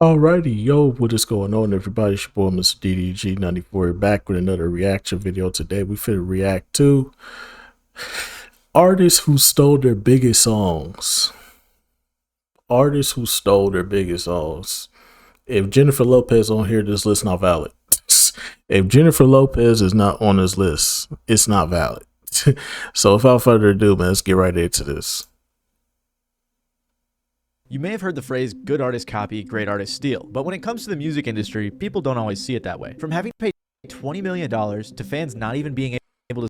Alrighty, yo, what is going on, everybody? It's your boy, Mr. DDG94, back with another reaction video. Today, we finna react to artists who stole their biggest songs. Artists who stole their biggest songs. If Jennifer Lopez on here, this list not valid. If Jennifer Lopez is not on this list, it's not valid. So, without further ado, man, let's get right into this. You may have heard the phrase, good artists copy, great artists steal. But when it comes to the music industry, people don't always see it that way. From having paid $20 million to fans not even being able to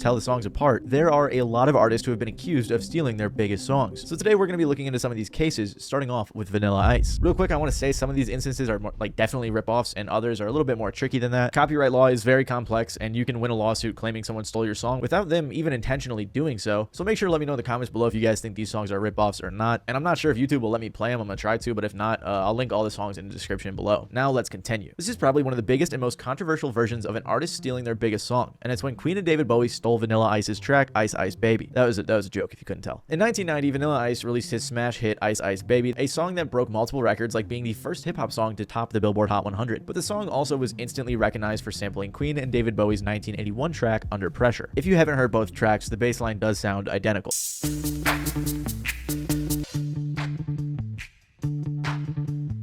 tell the songs apart, there are a lot of artists who have been accused of stealing their biggest songs. So today we're going to be looking into some of these cases, starting off with Vanilla Ice. Real quick, I want to say some of these instances are more, definitely ripoffs, and others are a little bit more tricky than that. Copyright law is very complex, and you can win a lawsuit claiming someone stole your song without them even intentionally doing so. So make sure to let me know in the comments below if you guys think these songs are ripoffs or not. And I'm not sure if YouTube will let me play them. I'm going to try to, but if not, I'll link all the songs in the description below. Now let's continue. This is probably one of the biggest and most controversial versions of an artist stealing their biggest song, and it's when Queen and David Bowie stole Vanilla Ice's track Ice Ice Baby. That was a joke if you couldn't tell. In 1990, Vanilla Ice released his smash hit Ice Ice Baby, a song that broke multiple records, like being the first hip-hop song to top the Billboard Hot 100. But the song also was instantly recognized for sampling Queen and David Bowie's 1981 track Under Pressure. If you haven't heard both tracks, the bass line does sound identical.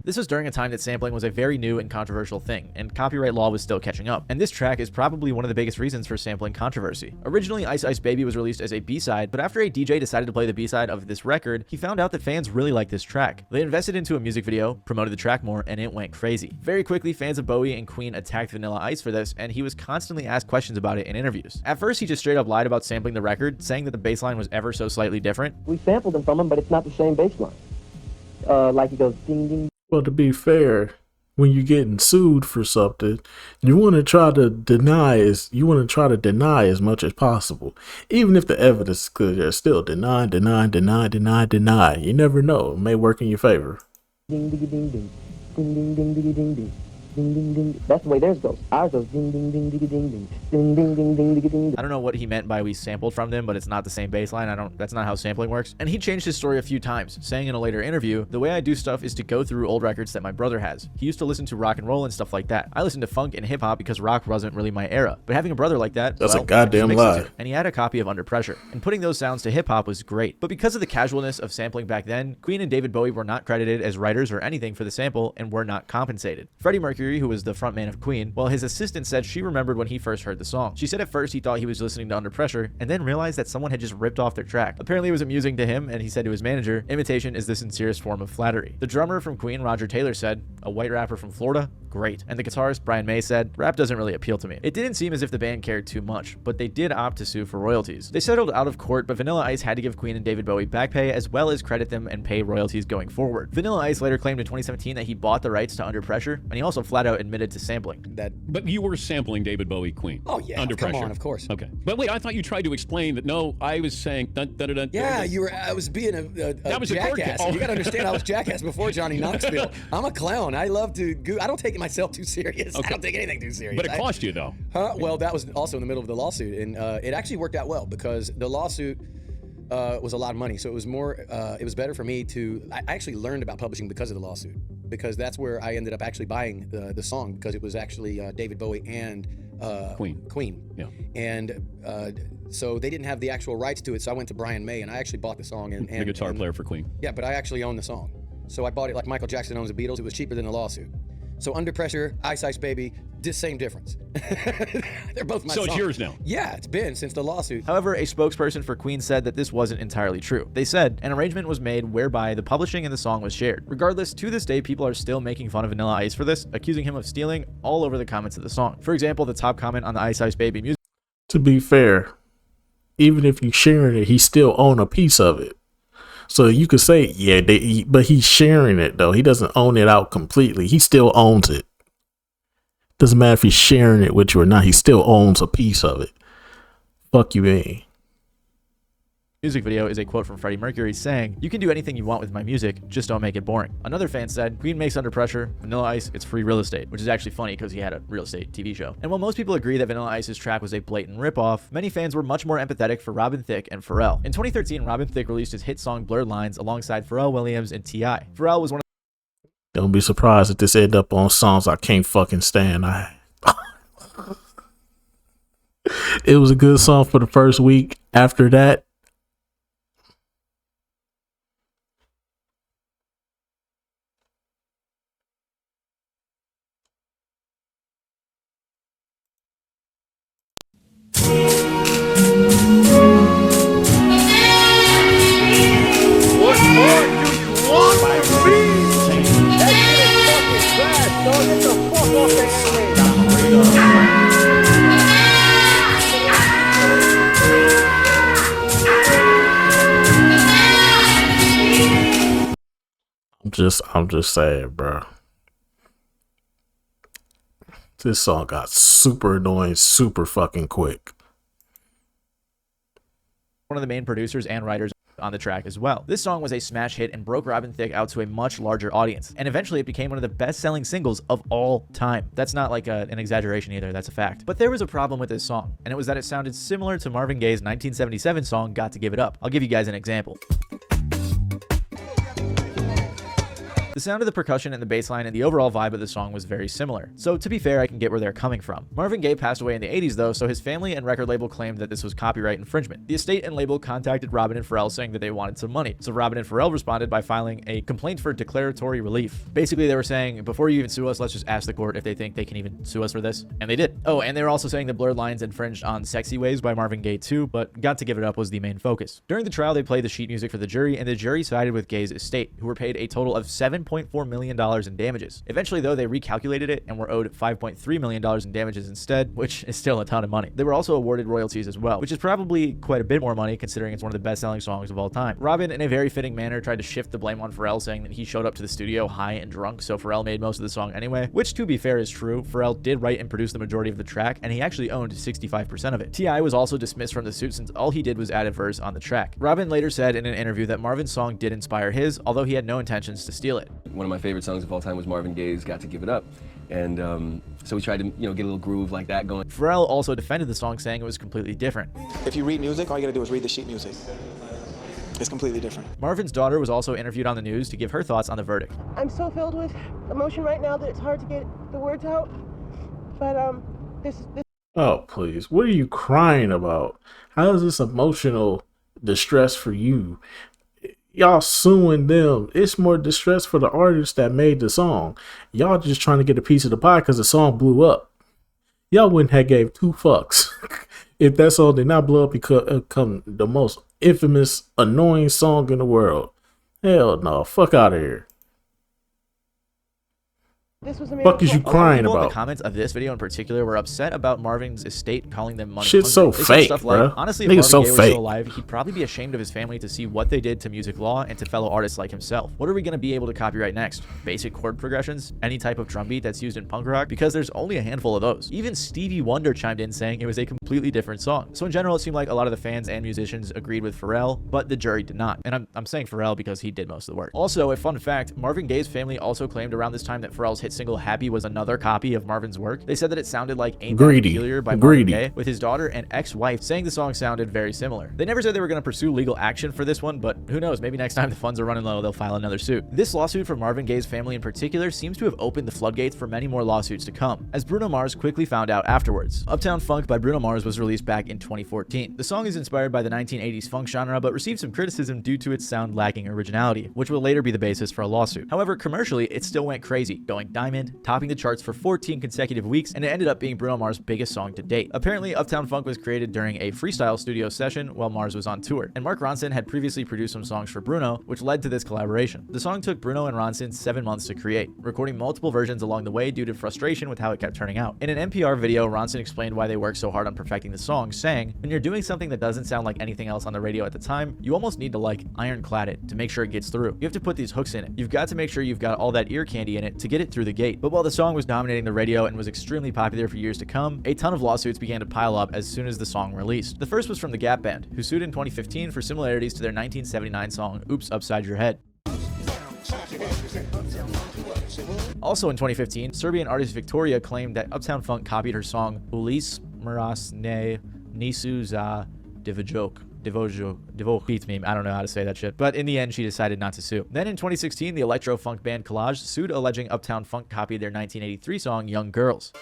This was during a time that sampling was a very new and controversial thing, and copyright law was still catching up. And this track is probably one of the biggest reasons for sampling controversy. Originally, Ice Ice Baby was released as a B-side, but after a DJ decided to play the B-side of this record, he found out that fans really liked this track. They invested into a music video, promoted the track more, and it went crazy. Very quickly, fans of Bowie and Queen attacked Vanilla Ice for this, and he was constantly asked questions about it in interviews. At first, he just straight up lied about sampling the record, saying that the bass line was ever so slightly different. We sampled them from him, but it's not the same bass line. Like he goes ding ding. Well, to be fair, when you're getting sued for something, you want to try to deny as much as possible. Even if the evidence is clear, still deny. You never know. It may work in your favor. Ding ding ding ding. Ding ding ding ding ding ding. Ding ding ding. That's the way theirs goes. Ours goes ding ding ding ding ding ding. Ding ding ding ding ding ding. I don't know what he meant by we sampled from them, but it's not the same bass line. That's not how sampling works. And he changed his story a few times, saying in a later interview, the way I do stuff is to go through old records that my brother has. He used to listen to rock and roll and stuff like that. I listened to funk and hip hop because rock wasn't really my era. But having a brother like that, that's well, a goddamn lie. And he had a copy of Under Pressure. And putting those sounds to hip hop was great. But because of the casualness of sampling back then, Queen and David Bowie were not credited as writers or anything for the sample and were not compensated. Freddie Mercury, who was the frontman of Queen, well, his assistant said she remembered when he first heard the song. She said at first he thought he was listening to Under Pressure and then realized that someone had just ripped off their track. Apparently it was amusing to him, and he said to his manager, imitation is the sincerest form of flattery. The drummer from Queen, Roger Taylor, said, a white rapper from Florida? Great. And the guitarist, Brian May, said, rap doesn't really appeal to me. It didn't seem as if the band cared too much, but they did opt to sue for royalties. They settled out of court, but Vanilla Ice had to give Queen and David Bowie back pay as well as credit them and pay royalties going forward. Vanilla Ice later claimed in 2017 that he bought the rights to Under Pressure, and he also flat out admitted to sampling. But you were sampling David Bowie, Queen. Oh yeah, Under come Pressure. on, of course. Okay, but wait, I thought you tried to explain that. No, I was saying. Dun, dun, dun, dun, Yeah, dun. you were. I was being a That was a court jackass. case. You got to understand, I was jackass before Johnny Knoxville. I'm a clown. I love to. I don't take myself too serious. Okay. I don't take anything too serious. But it cost you though. Well, that was also in the middle of the lawsuit, and it actually worked out well because the lawsuit was a lot of money. So it was more. It was better for me to. I actually learned about publishing because of the lawsuit, because that's where I ended up actually buying the song, because it was actually David Bowie and Queen. Yeah. And so they didn't have the actual rights to it, so I went to Brian May and I actually bought the song. And The guitar player for Queen. Yeah, but I actually own the song. So I bought it like Michael Jackson owns the Beatles. It was cheaper than the lawsuit. So Under Pressure, Ice Ice Baby, same difference. They're both my So songs. it's yours now. Yeah, it's been since the lawsuit. However, a spokesperson for Queen said that this wasn't entirely true. They said an arrangement was made whereby the publishing and the song was shared. Regardless, to this day, people are still making fun of Vanilla Ice for this, accusing him of stealing all over the comments of the song. For example, the top comment on the Ice Ice Baby music. To be fair, even if you sharing it, he still own a piece of it. So you could say, yeah, but he's sharing it though. He doesn't own it out completely. He still owns it. Doesn't matter if he's sharing it with you or not. He still owns a piece of it. Fuck you, man. music video is a quote from Freddie Mercury saying, "You can do anything you want with my music, just don't make it boring." Another fan said, "Queen makes Under Pressure, Vanilla Ice, it's free real estate," which is actually funny because he had a real estate TV show. And while most people agree that Vanilla Ice's track was a blatant ripoff, many fans were much more empathetic for Robin Thicke and Pharrell. In 2013, Robin Thicke released his hit song Blurred Lines alongside Pharrell Williams and T.I. Pharrell was one of Don't be surprised if this end up on songs I can't fucking stand. It was a good song for the first week. After that, I'm just saying, bro. This song got super annoying, super fucking quick. one of the main producers and writers on the track as well. This song was a smash hit and broke Robin Thicke out to a much larger audience, and eventually it became one of the best-selling singles of all time. That's not like an exaggeration either, that's a fact. But there was a problem with this song, and it was that it sounded similar to Marvin Gaye's 1977 song Got to Give It Up. I'll give you guys an example. The sound of the percussion and the bass line and the overall vibe of the song was very similar. So to be fair, I can get where they're coming from. Marvin Gaye passed away in the 80s though, so his family and record label claimed that this was copyright infringement. The estate and label contacted Robin and Pharrell saying that they wanted some money. So Robin and Pharrell responded by filing a complaint for declaratory relief. Basically, they were saying, before you even sue us, let's just ask the court if they think they can even sue us for this. And they did. Oh, and they were also saying that Blurred Lines infringed on Sexy Ways by Marvin Gaye too, but Got to Give It Up was the main focus. During the trial, they played the sheet music for the jury, and the jury sided with Gaye's estate, who were paid a total of $7.4 million in damages. Eventually, though, they recalculated it and were owed $5.3 million in damages instead, which is still a ton of money. They were also awarded royalties as well, which is probably quite a bit more money considering it's one of the best-selling songs of all time. Robin, in a very fitting manner, tried to shift the blame on Pharrell, saying that he showed up to the studio high and drunk, so Pharrell made most of the song anyway, which, to be fair, is true. Pharrell did write and produce the majority of the track, and he actually owned 65% of it. T.I. was also dismissed from the suit since all he did was add a verse on the track. Robin later said in an interview that Marvin's song did inspire his, although he had no intentions to steal it. One of my favorite songs of all time was Marvin Gaye's Got to Give It Up. And so we tried to, get a little groove like that going. Pharrell also defended the song, saying it was completely different. If you read music, all you gotta do is read the sheet music. It's completely different. Marvin's daughter was also interviewed on the news to give her thoughts on the verdict. I'm so filled with emotion right now that it's hard to get the words out. But this. Oh, please. What are you crying about? How is this emotional distress for you? Y'all suing them. It's more distress for the artist that made the song. Y'all just trying to get a piece of the pie because the song blew up. Y'all wouldn't have gave two fucks if that song did not blow up become the most infamous, annoying song in the world. Hell no. Fuck out of here. This was a Fuck is you crying People in about? the comments of this video in particular were upset about Marvin's estate calling them money Shit's so hungry. They said fake, stuff like, bruh. honestly, if Niggas Marvin so Gaye was fake. still alive, he'd probably be ashamed of his family to see what they did to music law and to fellow artists like himself. What are we going to be able to copyright next? Basic chord progressions? Any type of drum beat that's used in punk rock? Because there's only a handful of those. Even Stevie Wonder chimed in saying it was a completely different song. So in general, it seemed like a lot of the fans and musicians agreed with Pharrell, but the jury did not. And I'm saying Pharrell because he did most of the work. Also, a fun fact, Marvin Gaye's family also claimed around this time that Pharrell's hit single Happy was another copy of Marvin's work. They said that it sounded like Ain't That Greedy. Peculiar by Marvin Greedy. Gaye, with his daughter and ex-wife saying the song sounded very similar. They never said they were going to pursue legal action for this one, but who knows, maybe next time the funds are running low, they'll file another suit. This lawsuit from Marvin Gaye's family in particular seems to have opened the floodgates for many more lawsuits to come, as Bruno Mars quickly found out afterwards. Uptown Funk by Bruno Mars was released back in 2014. The song is inspired by the 1980s funk genre, but received some criticism due to its sound lacking originality, which will later be the basis for a lawsuit. However, commercially, it still went crazy, going diamond, topping the charts for 14 consecutive weeks, and it ended up being Bruno Mars' biggest song to date. Apparently, Uptown Funk was created during a freestyle studio session while Mars was on tour, and Mark Ronson had previously produced some songs for Bruno, which led to this collaboration. The song took Bruno and Ronson 7 months to create, recording multiple versions along the way due to frustration with how it kept turning out. In an NPR video, Ronson explained why they worked so hard on perfecting the song, saying, "When you're doing something that doesn't sound like anything else on the radio at the time, you almost need to ironclad it to make sure it gets through. You have to put these hooks in it. You've got to make sure you've got all that ear candy in it to get it through the gate. But while the song was dominating the radio and was extremely popular for years to come, a ton of lawsuits began to pile up as soon as the song released. The first was from the Gap Band, who sued in 2015 for similarities to their 1979 song Oops Upside Your Head. Also in 2015, Serbian artist Victoria claimed that Uptown Funk copied her song Ulis Mras Ne Nisu za Divojo beats me. I don't know how to say that shit. But in the end, she decided not to sue. Then in 2016, the electro funk band Collage sued, alleging Uptown Funk copied their 1983 song Young Girls.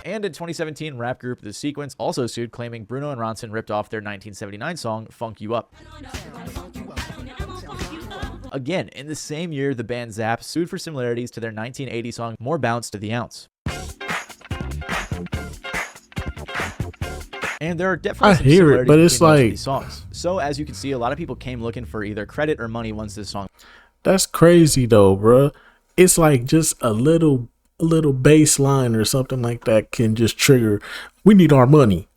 And in 2017, rap group The Sequence also sued, claiming Bruno and Ronson ripped off their 1979 song Funk You Up. Again, in the same year, the band Zapp sued for similarities to their 1980 song More Bounce to the Ounce. And there are definitely some similarities but it's between most of like these songs. So as you can see, a lot of people came looking for either credit or money once this song. That's crazy though, bruh. It's like just a little bass line or something like that can just trigger. We need our money.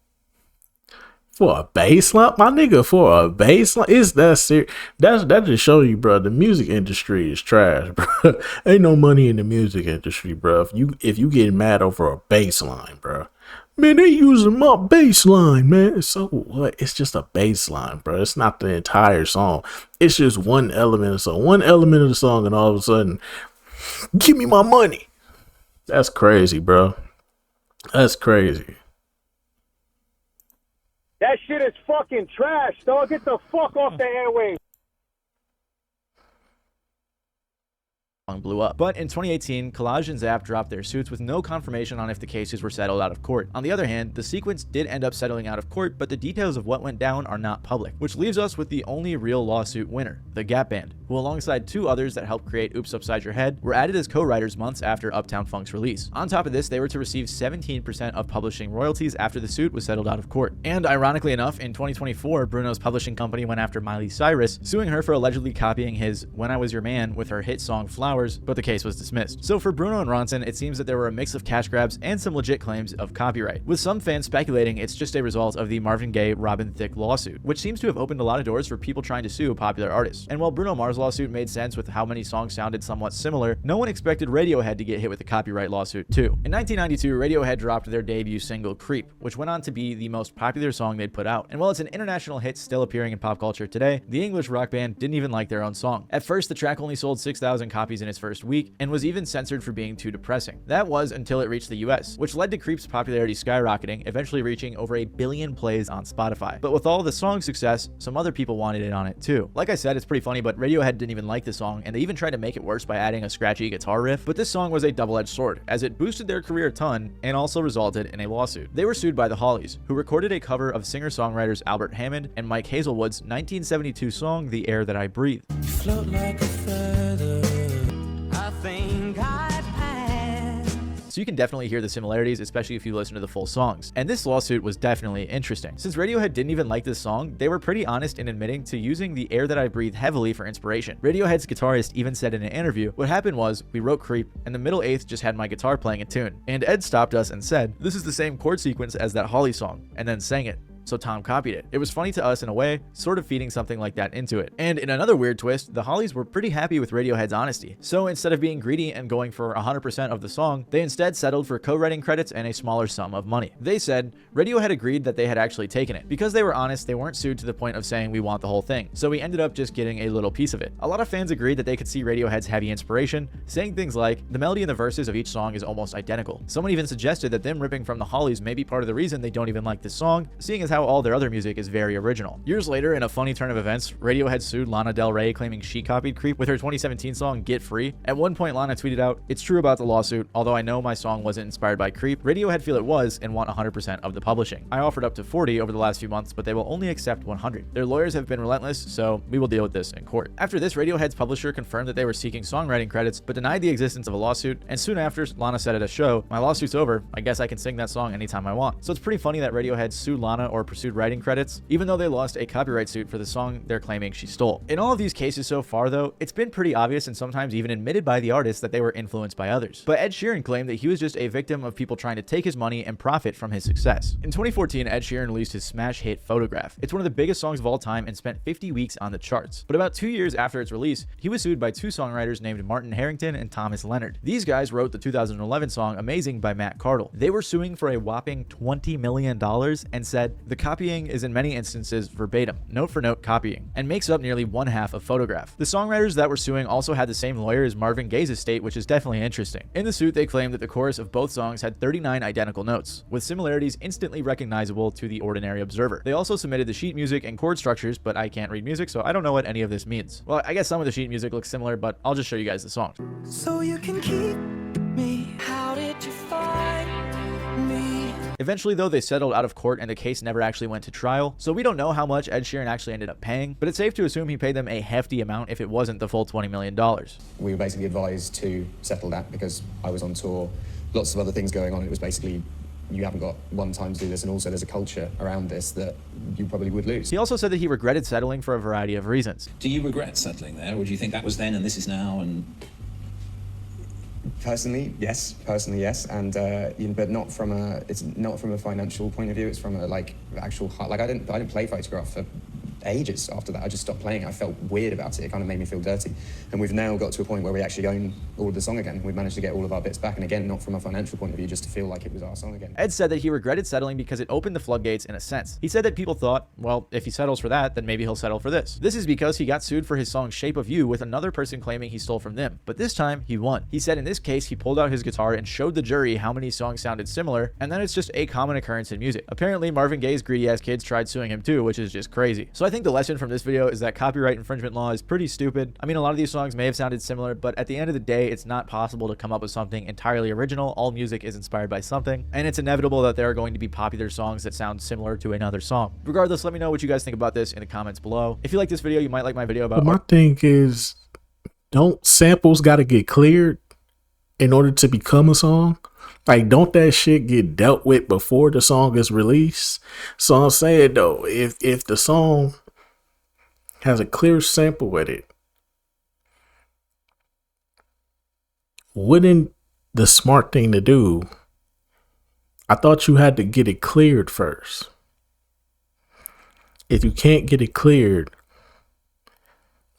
For a bass line, my nigga, for a bass line, is that serious? That just show you, bro. The music industry is trash, bro. Ain't no money in the music industry, bro. If you getting mad over a bass line, bro. Man, they using my bass line, man. So what? It's just a bass line, bro. It's not the entire song. It's just one element of the song. One element of the song, and all of a sudden, give me my money. That's crazy, bro. That's crazy. That shit is fucking trash, dog. Get the fuck off the airwaves. Blew up. But in 2018, Collage and Zapp dropped their suits with no confirmation on if the cases were settled out of court. On the other hand, The Sequence did end up settling out of court, but the details of what went down are not public, which leaves us with the only real lawsuit winner, the Gap Band, who alongside two others that helped create Oops Upside Your Head, were added as co-writers months after Uptown Funk's release. On top of this, they were to receive 17% of publishing royalties after the suit was settled out of court. And ironically enough, in 2024, Bruno's publishing company went after Miley Cyrus, suing her for allegedly copying his When I Was Your Man with her hit song Flowers, but the case was dismissed. So for Bruno and Ronson, it seems that there were a mix of cash grabs and some legit claims of copyright, with some fans speculating it's just a result of the Marvin Gaye Robin Thicke lawsuit, which seems to have opened a lot of doors for people trying to sue popular artists. And while Bruno Mars' lawsuit made sense with how many songs sounded somewhat similar, no one expected Radiohead to get hit with a copyright lawsuit too. In 1992, Radiohead dropped their debut single Creep, which went on to be the most popular song they'd put out. And while it's an international hit still appearing in pop culture today, the English rock band didn't even like their own song. At first, the track only sold 6,000 copies in its first week and was even censored for being too depressing. That was until it reached the US, which led to Creep's popularity skyrocketing, eventually reaching over 1 billion plays on Spotify. But with all the song's success, some other people wanted in on it too. Like I said, it's pretty funny, but Radiohead didn't even like the song, and they even tried to make it worse by adding a scratchy guitar riff. But this song was a double-edged sword, as it boosted their career a ton and also resulted in a lawsuit. They were sued by the Hollies, who recorded a cover of singer-songwriters Albert Hammond and Mike Hazelwood's 1972 song The Air That I Breathe. Float like a feather. I think I'd pass. So you can definitely hear the similarities, especially if you listen to the full songs. And this lawsuit was definitely interesting. Since Radiohead didn't even like this song, they were pretty honest in admitting to using The Air That I Breathe heavily for inspiration. Radiohead's guitarist even said in an interview, "What happened was, we wrote Creep, and the middle eighth just had my guitar playing a tune. And Ed stopped us and said, this is the same chord sequence as that Holly song, and then sang it. So Tom copied it. It was funny to us in a way, sort of feeding something like that into it." And in another weird twist, the Hollies were pretty happy with Radiohead's honesty. So instead of being greedy and going for 100% of the song, they instead settled for co-writing credits and a smaller sum of money. They said Radiohead agreed that they had actually taken it. Because they were honest, they weren't sued to the point of saying we want the whole thing. So we ended up just getting a little piece of it. A lot of fans agreed that they could see Radiohead's heavy inspiration, saying things like, the melody and the verses of each song is almost identical. Someone even suggested that them ripping from the Hollies may be part of the reason they don't even like this song, seeing as how all their other music is very original. Years later, in a funny turn of events, Radiohead sued Lana Del Rey, claiming she copied Creep with her 2017 song Get Free. At one point, Lana tweeted out, "It's true about the lawsuit, although I know my song wasn't inspired by Creep. Radiohead feel it was and want 100% of the publishing. I offered up to 40 over the last few months, but they will only accept 100. Their lawyers have been relentless, so we will deal with this in court." After this, Radiohead's publisher confirmed that they were seeking songwriting credits, but denied the existence of a lawsuit, and soon after, Lana said at a show, "My lawsuit's over, I guess I can sing that song anytime I want." So it's pretty funny that Radiohead sued Lana or or pursued writing credits, even though they lost a copyright suit for the song they're claiming she stole. In all of these cases so far though, it's been pretty obvious and sometimes even admitted by the artists that they were influenced by others. But Ed Sheeran claimed that he was just a victim of people trying to take his money and profit from his success. In 2014, Ed Sheeran released his smash hit Photograph. It's one of the biggest songs of all time and spent 50 weeks on the charts. But about 2 years after its release, he was sued by two songwriters named Martin Harrington and Thomas Leonard. These guys wrote the 2011 song Amazing by Matt Cardle. They were suing for a whopping $20 million and said the copying is in many instances verbatim, note for note copying, and makes up nearly one half of Photograph. The songwriters that were suing also had the same lawyer as Marvin Gaye's estate, which is definitely interesting. In the suit, they claimed that the chorus of both songs had 39 identical notes, with similarities instantly recognizable to the ordinary observer. They also submitted the sheet music and chord structures, but I can't read music, so I don't know what any of this means. Well, I guess some of the sheet music looks similar, but I'll just show you guys the songs. So you can keep me. How did you find me? Eventually though, they settled out of court and the case never actually went to trial, so we don't know how much Ed Sheeran actually ended up paying, but it's safe to assume he paid them a hefty amount if it wasn't the full $20 million. We were basically advised to settle that because I was on tour, lots of other things going on. It was basically, you haven't got one time to do this, and also there's a culture around this that you probably would lose. He also said that he regretted settling for a variety of reasons. Do you regret settling there, or do you think that was then and this is now? And Personally, yes, and but not from a. It's not from a financial point of view. It's from a actual like I didn't play Photograph for ages after that. I just stopped playing. I felt weird about it. It kind of made me feel dirty. And we've now got to a point where we actually own all of the song again. We've managed to get all of our bits back, and again, not from a financial point of view, just to feel like it was our song again. Ed said that he regretted settling because it opened the floodgates in a sense. He said that people thought, well, if he settles for that, then maybe he'll settle for this. This is because he got sued for his song Shape of You with another person claiming he stole from them. But this time, he won. He said in this case, he pulled out his guitar and showed the jury how many songs sounded similar, and then it's just a common occurrence in music. Apparently, Marvin Gaye's greedy ass kids tried suing him too, which is just crazy. So I think the lesson from this video is that copyright infringement law is pretty stupid. I mean, a lot of these songs may have sounded similar, but at the end of the day, it's not possible to come up with something entirely original. All music is inspired by something, and it's inevitable that there are going to be popular songs that sound similar to another song. Regardless, let me know what you guys think about this in the comments below. If you like this video, you might like my video about... My thing is, don't samples gotta get cleared in order to become a song? Like, don't that shit get dealt with before the song is released? So I'm saying though, if the song has a clear sample with it, wouldn't the smart thing to do, I thought you had to get it cleared first. If you can't get it cleared,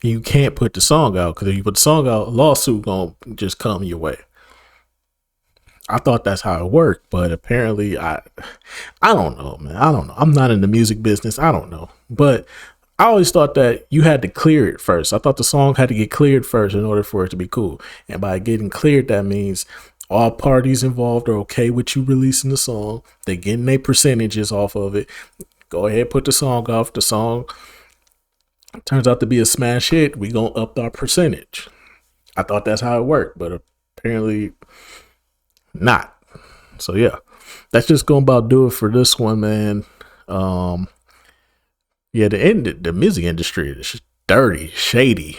you can't put the song out, because if you put the song out, a lawsuit gonna just come your way. I thought that's how it worked, but apparently I don't know, man. I don't know. I'm not in the music business. I don't know. But I always thought that you had to clear it first. I thought the song had to get cleared first in order for it to be cool. And by getting cleared, that means all parties involved are okay with you releasing the song. They're getting their percentages off of it. Go ahead, put the song off. The song turns out to be a smash hit. We gonna up our percentage. I thought that's how it worked, but apparently not. So yeah, that's just gonna about do it for this one, man. Yeah, the music industry is dirty, shady.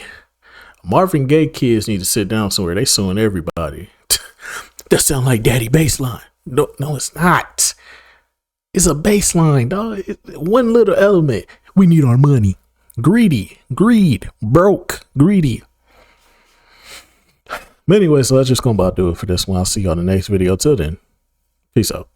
Marvin Gaye kids need to sit down somewhere. They suing everybody. That sound like Daddy Baseline. No, it's not. It's a baseline, dog. One little element. We need our money. Greed, broke, greedy. But anyway, so that's just gonna about do it for this one. I'll see you on the next video. Till then, peace out.